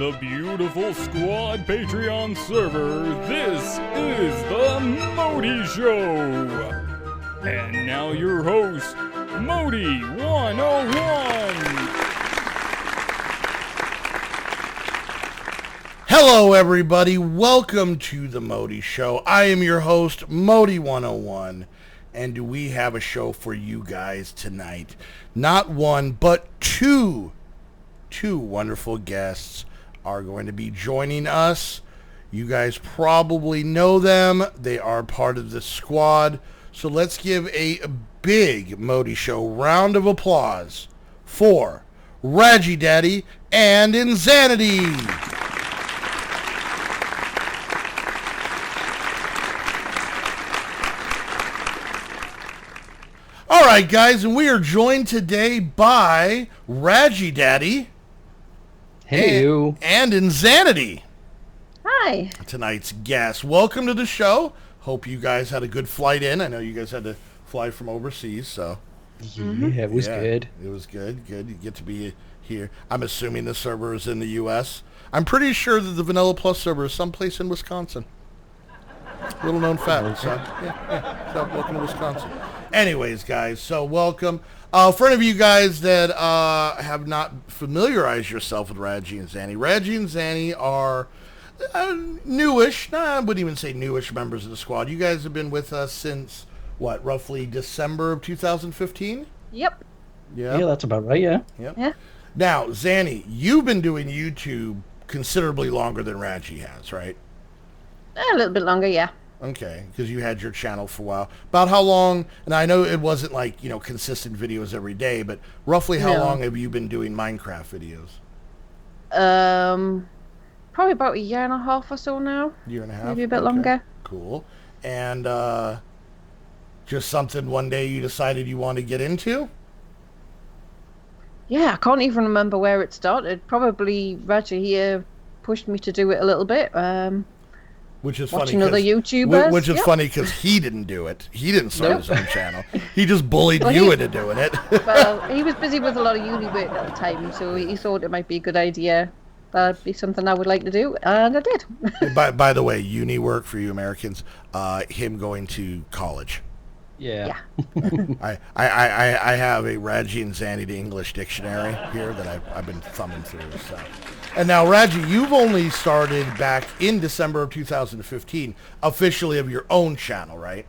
the beautiful Squad Patreon server, this is the Modii Show. And now your host, Modii 101. Hello everybody, welcome to the Modii Show. I am your host, Modii 101, and we have a show for you guys tonight. Not one, but two wonderful guests are going to be joining us. You guys probably know them. They are part of the squad. So let's give a big Modii Show round of applause for Reggie Daddy and Insanity. All right, guys, and we are joined today by Reggie Daddy. Hey, and Insanity. Hi. Tonight's guest. Welcome to the show. Hope you guys had a good flight in. I know you guys had to fly from overseas, so. Yeah, it was good. It was good. Good. You get to be here. I'm assuming the server is in the U.S. I'm pretty sure that the Vanilla Plus server is someplace in Wisconsin. Little known fact. So, so welcome to Wisconsin. Anyways, guys, so welcome. For any of you guys that have not familiarized yourself with Radgie and Zanny, Radgie and Zanny are newish, I wouldn't even say newish members of the squad. You guys have been with us since, what, roughly December of 2015? Yep. Yeah, that's about right, yeah. Yep. Yeah. Now, Zanny, you've been doing YouTube considerably longer than Radgie has, right? A little bit longer, yeah. Okay, because you had your channel for a while. About how long, and I know it wasn't like, consistent videos every day, but roughly how long have you been doing Minecraft videos? Probably about a year and a half or so now. Year and a half? Maybe a bit longer. Cool. And just something one day you decided you wanted to get into? Yeah, I can't even remember where it started. Probably Reggie here pushed me to do it a little bit. Which is watching funny. other YouTubers. Which is funny because he didn't do it. He didn't start his own channel. He just bullied you into doing it. Well, he was busy with a lot of uni work at the time, so he thought it might be a good idea. That'd be something I would like to do, and I did. By the way, uni work for you Americans, him going to college. Yeah. I have a Radgie and Zanny English dictionary here that I've been thumbing through. So. And now, Radgie, you've only started back in December of 2015, officially of your own channel, right?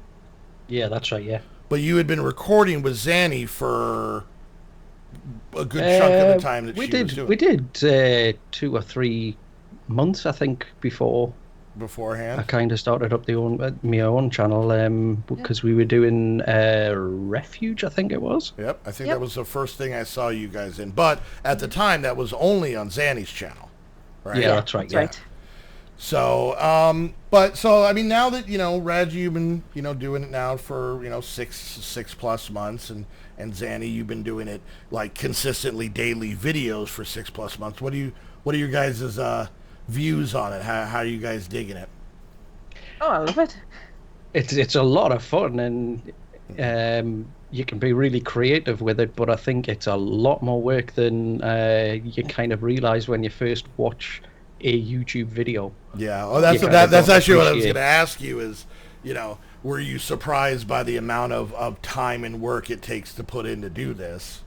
Yeah, that's right, yeah. But you had been recording with Zanny for a good chunk of the time that she was doing. We did 2 or 3 months, I think, beforehand. I kind of started up my own channel because we were doing Refuge, I think it was. Yep, I think that was the first thing I saw you guys in. But at the time, that was only on Zanny's channel, right? Yeah, that's right. Right. So, I mean, now that, Radgie, you've been, doing it now for, 6 plus months, and Zanny, you've been doing it, like, consistently daily videos for 6 plus months. What are your guys' views on it? How are you guys digging it? Oh, I love it. It's a lot of fun, and you can be really creative with it, but I think it's a lot more work than you kind of realize when you first watch a YouTube video. Yeah, that's actually what I was going to ask you is, were you surprised by the amount of time and work it takes to put in to do this?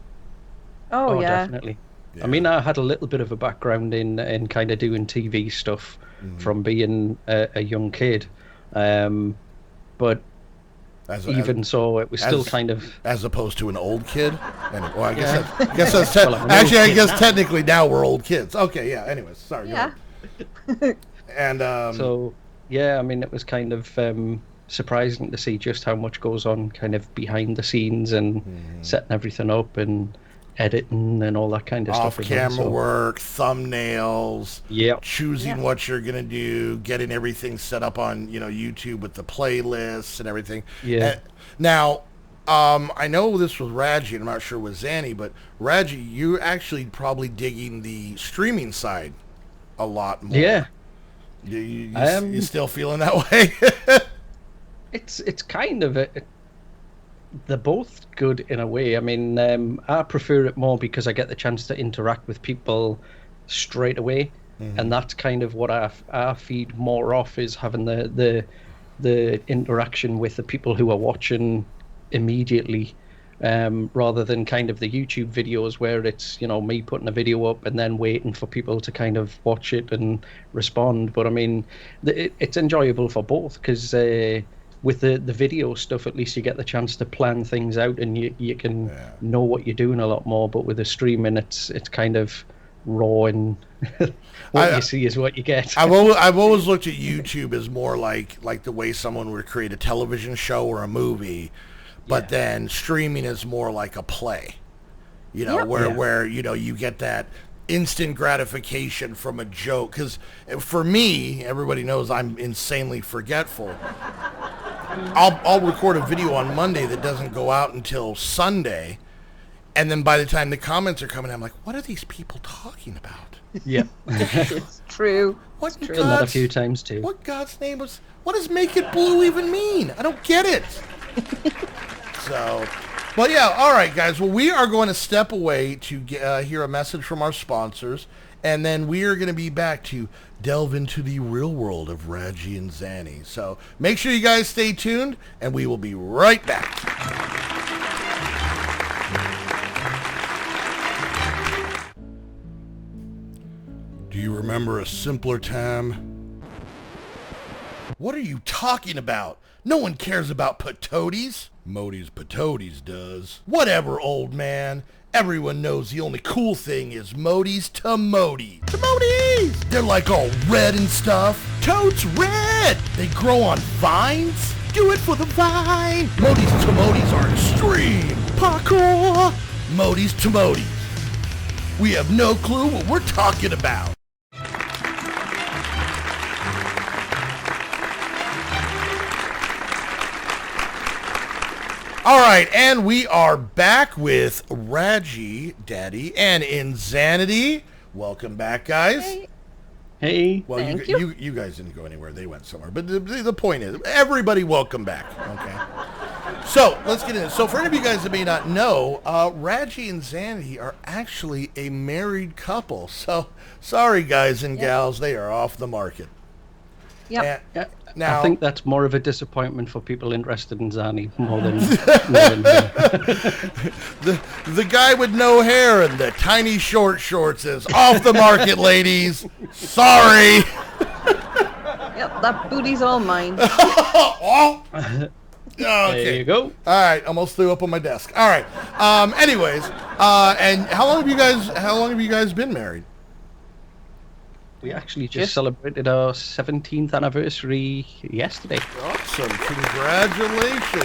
Oh yeah. Definitely. Yeah. I mean, I had a little bit of a background in kind of doing TV stuff from being a young kid, but so it was still kind of as opposed to an old kid. Well, I guess I guess technically now we're old kids. Okay, yeah. Anyways, sorry. Yeah. And so yeah, I mean, it was kind of surprising to see just how much goes on kind of behind the scenes and setting everything up and editing and all that kind of stuff. Off-camera work, thumbnails, choosing what you're gonna do, getting everything set up on YouTube with the playlists and everything. Yeah. Now, I know this was Radgie, and I'm not sure with Zanny, but Radgie, you're actually probably digging the streaming side a lot more. Yeah. You still feeling that way? It's kind of they're both good in a way. I mean, I prefer it more because I get the chance to interact with people straight away. and that's kind of what I feed more off, is having the interaction with the people who are watching immediately, rather than kind of the YouTube videos where it's, me putting a video up and then waiting for people to kind of watch it and respond. But I mean, it's enjoyable for both, because with the video stuff, at least you get the chance to plan things out, and you can know what you're doing a lot more. But with the streaming, it's kind of raw, and what you see is what you get. I've always looked at YouTube as more like the way someone would create a television show or a movie, but then streaming is more like a play, where you get that instant gratification from a joke. Because for me, everybody knows I'm insanely forgetful. I'll record a video on Monday that doesn't go out until Sunday, and then by the time the comments are coming, I'm like, what are these people talking about? Yeah. It's true. What Done that a few times too. What God's name what does make it blue even mean? I don't get it. So, well, yeah, all right, guys. Well, we are going to step away to hear a message from our sponsors, and then we are going to be back to delve into the real world of Radgie and Zanny. So make sure you guys stay tuned, and we will be right back. Do you remember a simpler time? What are you talking about? No one cares about patoties. Modie's Patoties does. Whatever, old man. Everyone knows the only cool thing is Modie's Tomoties. Tomoties! They're like all red and stuff. Totes red! They grow on vines? Do it for the vine! Modie's Tomoties are extreme. Parkour! Modie's Tomoties. We have no clue what we're talking about. All right, and we are back with Reggie Daddy and Insanity. Welcome back, guys. Hey. Well, Thank you guys didn't go anywhere. They went somewhere. But the point is, everybody welcome back, okay? So, let's get into it. So, for any of you guys that may not know, Reggie and Insanity are actually a married couple. So, sorry, guys and gals, they are off the market. Yep. Now, I think that's more of a disappointment for people interested in Zanny more than the guy with no hair and the tiny short shorts is off the market, ladies. Sorry. Yep, that booty's all mine. Oh. Okay. There you go. All right, almost threw up on my desk. All right. Anyways, and how long have you guys been married? We actually just celebrated our 17th anniversary yesterday. Awesome! Congratulations!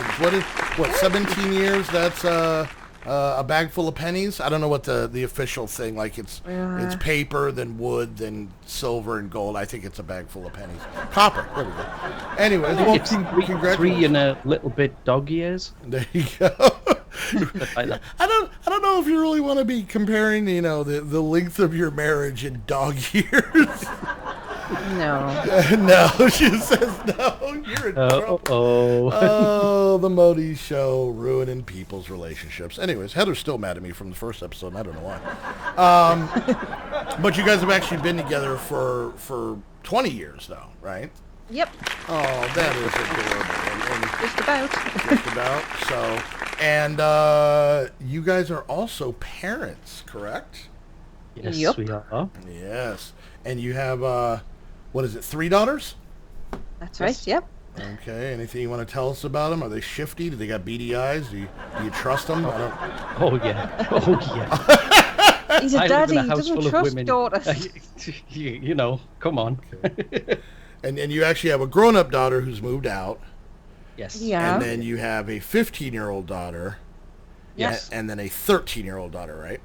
What 17 years? That's a bag full of pennies. I don't know what the official thing, like it's paper, then wood, then silver and gold. I think it's a bag full of pennies. Copper. There we go. Anyways, well, congratulations. 3 and a little bit dog years. There you go. I don't know if you really want to be comparing, the length of your marriage in dog years. No. No, she says no. You're in trouble. Oh, the Modii show ruining people's relationships. Anyways, Heather's still mad at me from the first episode, and I don't know why. But you guys have actually been together for 20 years, though, right? Yep. Oh, that is adorable. And Just about. just about. So, and you guys are also parents, correct? Yes, Yep. we are. Yes. And you have, what is it, 3 daughters? That's right, yep. Okay. Anything you want to tell us about them? Are they shifty? Do they got beady eyes? Do you trust them? Oh, yeah. Oh, yeah. He's a I live daddy. in a He house doesn't full of trust women. daughters. Come on. And you actually have a grown-up daughter who's moved out. Yes. Yeah. And then you have a 15-year-old daughter. Yes. And then a 13-year-old daughter, right?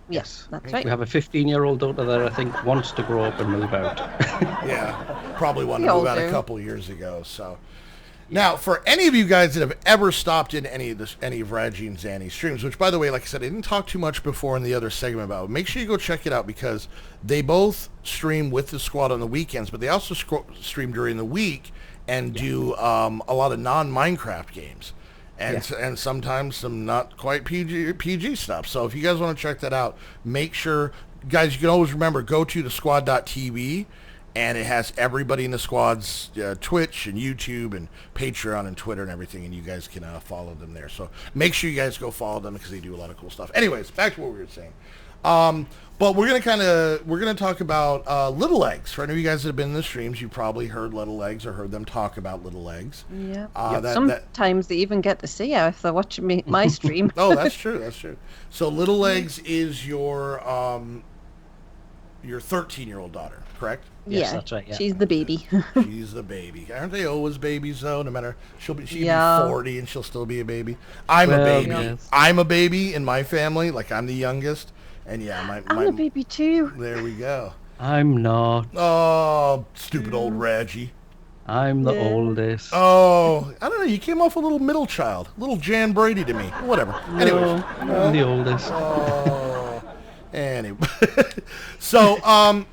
Yes, that's right. We have a 15-year-old daughter that I think wants to grow up and move out. Yeah. Probably wanted We to all move out a do. couple years ago. So, now, for any of you guys that have ever stopped in any of Radgie and Zanny's streams, which, by the way, like I said, I didn't talk too much before in the other segment about it, make sure you go check it out because they both stream with the squad on the weekends, but they also stream during the week and do a lot of non-Minecraft games. And sometimes some not quite PG stuff. So if you guys want to check that out, make sure guys, you can always remember, go to thesquad.tv, and it has everybody in the squad's Twitch and YouTube and Patreon and Twitter and everything, and you guys can follow them there. So make sure you guys go follow them because they do a lot of cool stuff. Anyways, back to what we were saying. But we're gonna talk about Little Legs. For any of you guys that have been in the streams, you probably heard Little Legs or heard them talk about Little Legs. Yeah. Sometimes they even get to see her if they're watching my stream. Oh, that's true. That's true. So Little Legs is your 13-year-old daughter, correct? Yes, that's right. Yeah. She's the baby. She's the baby. Aren't they always babies though? No matter she'll be 40 and she'll still be a baby. I'm a baby. Yes. I'm a baby in my family. Like I'm the youngest. And yeah, I'm a baby too. There we go. I'm not. Oh, stupid old Radgie. I'm the oldest. Oh, I don't know. You came off a little middle child, little Jan Brady to me. Whatever. Anyways, I'm the oldest. Oh. Anyway, so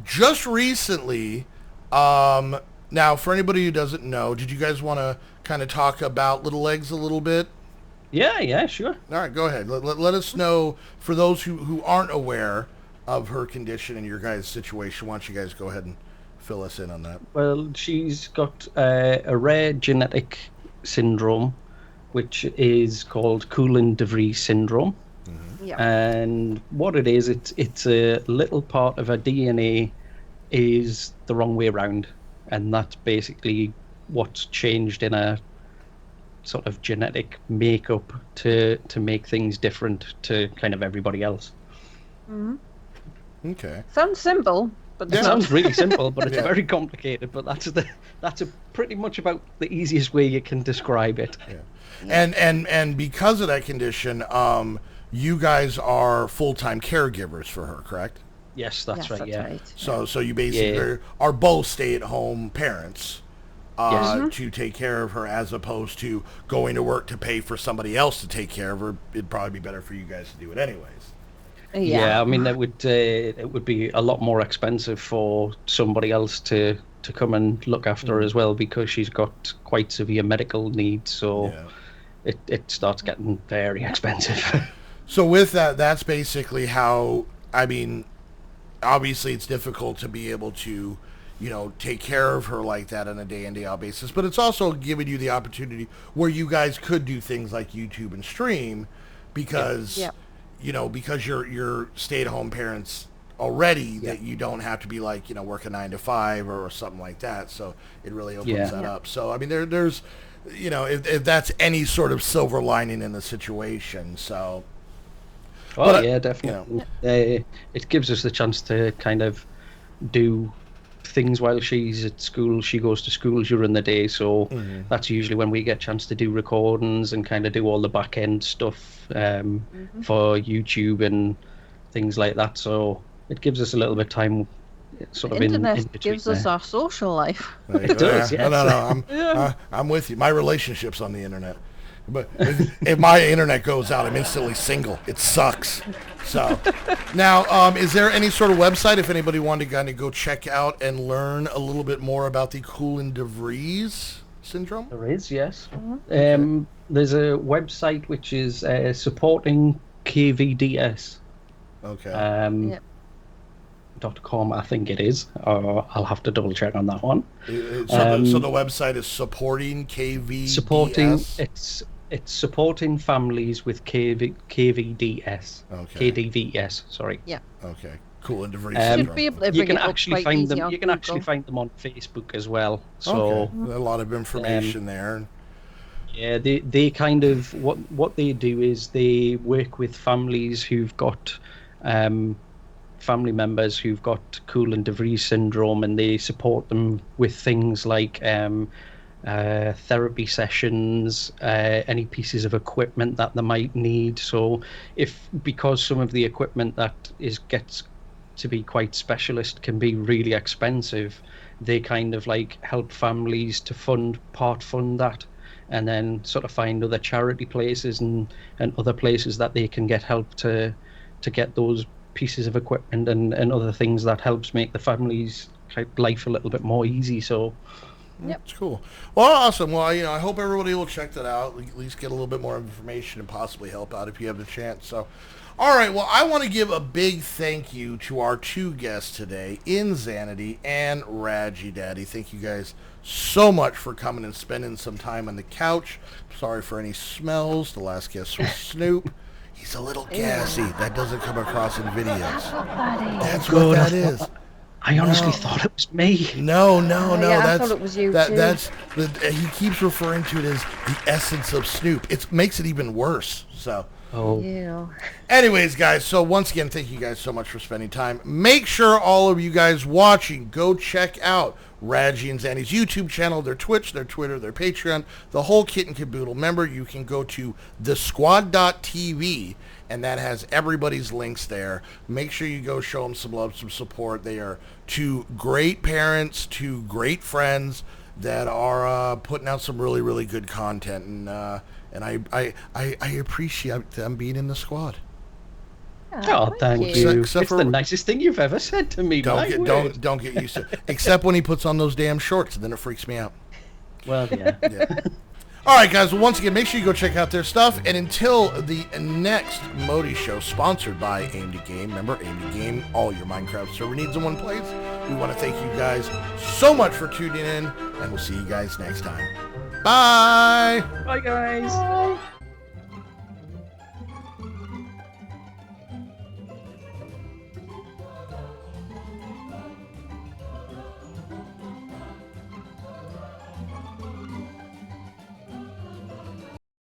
just recently, now for anybody who doesn't know, did you guys want to kind of talk about Little Legs a little bit? Yeah, sure. All right, go ahead. Let us know, for those who aren't aware of her condition and your guys' situation. Why don't you guys go ahead and fill us in on that? Well, she's got a rare genetic syndrome, which is called Coulin-de Vries syndrome. Mm-hmm. Yeah. And what it is, it's a little part of her DNA is the wrong way around, and that's basically what's changed in her sort of genetic makeup to make things different to kind of everybody else. Mm-hmm. Okay. Sounds simple, but it sounds really simple, but it's very complicated. But that's pretty much about the easiest way you can describe it. Yeah. And because of that condition, you guys are full-time caregivers for her, correct? Yes, that's right. Right. So you basically are both stay-at-home parents. To take care of her, as opposed to going to work to pay for somebody else to take care of her. It'd probably be better for you guys to do it anyways. Yeah, I mean, it would be a lot more expensive for somebody else to come and look after her as well, because she's got quite severe medical needs, so it starts getting very expensive. So with that, that's basically how, I mean, obviously it's difficult to be able to, take care of her like that on a day in, day out basis. But it's also giving you the opportunity where you guys could do things like YouTube and stream because, because you're stay-at-home parents already, that you don't have to be like, work a 9 to 5 or something like that. So it really opens that up. So, I mean, there's, if that's any sort of silver lining in the situation. So. Well, definitely. It gives us the chance to kind of do things while she's at school. She goes to school during the day, so that's usually when we get a chance to do recordings and kind of do all the back end stuff for YouTube and things like that. So it gives us a little bit of time sort of in between. Internet gives us our social life. It does, yes. No, I'm with you. My relationship's on the internet. But if my internet goes out, I'm instantly single. It sucks. So now, is there any sort of website if anybody wanted to kind of go check out and learn a little bit more about the Coulin-de Vries syndrome? There is, yes. There's a website which is supporting KVDS. Okay. .com, I think it is. I'll have to double check on that one. So the website is supporting KVDS? It's supporting families with KVDS. Okay. KDVS, sorry. Yeah. Okay. Coulin-de Vries syndrome. You can actually find them. You can actually find them on Facebook as well. So a lot of information there. Yeah, they kind of what they do is they work with families who've got family members who've got Coulin-de Vries syndrome, and they support them with things like therapy sessions, any pieces of equipment that they might need. So because some of the equipment that gets to be quite specialist can be really expensive, they kind of like help families to part fund that, and then sort of find other charity places and other places that they can get help to get those pieces of equipment and other things that helps make the family's life a little bit more easy. So Yep. It's cool. Well, awesome. Well, I hope everybody will check that out, at least get a little bit more information and possibly help out if you have the chance. So, all right. Well, I want to give a big thank you to our two guests today, Insanity and Reggie Daddy. Thank you guys so much for coming and spending some time on the couch. Sorry for any smells. The last guest was Snoop. He's a little gassy. That doesn't come across in videos. That's what that is. I honestly thought it was me. No. I thought it was you, too. He keeps referring to it as the essence of Snoop. It makes it even worse. So. Oh. Yeah. Anyways, guys, so once again, thank you guys so much for spending time. Make sure all of you guys watching go check out Radgie and Zanny's YouTube channel, their Twitch, their Twitter, their Patreon, the whole kit and caboodle. Remember, you can go to thesquad.tv, and that has everybody's links there. Make sure you go show them some love, some support. They are two great parents, two great friends that are putting out some really, really good content, and I appreciate them being in the squad. Oh, thank you. Except It's for- the nicest thing you've ever said to me. Don't get used to it. Except when he puts on those damn shorts, and then it freaks me out. Well, yeah. Yeah. All right, guys. Well, once again, make sure you go check out their stuff. And until the next Modii show, sponsored by Aim to Game. Remember, Aim to Game, all your Minecraft server needs in one place. We want to thank you guys so much for tuning in, and we'll see you guys next time. Bye. Bye, guys. Bye.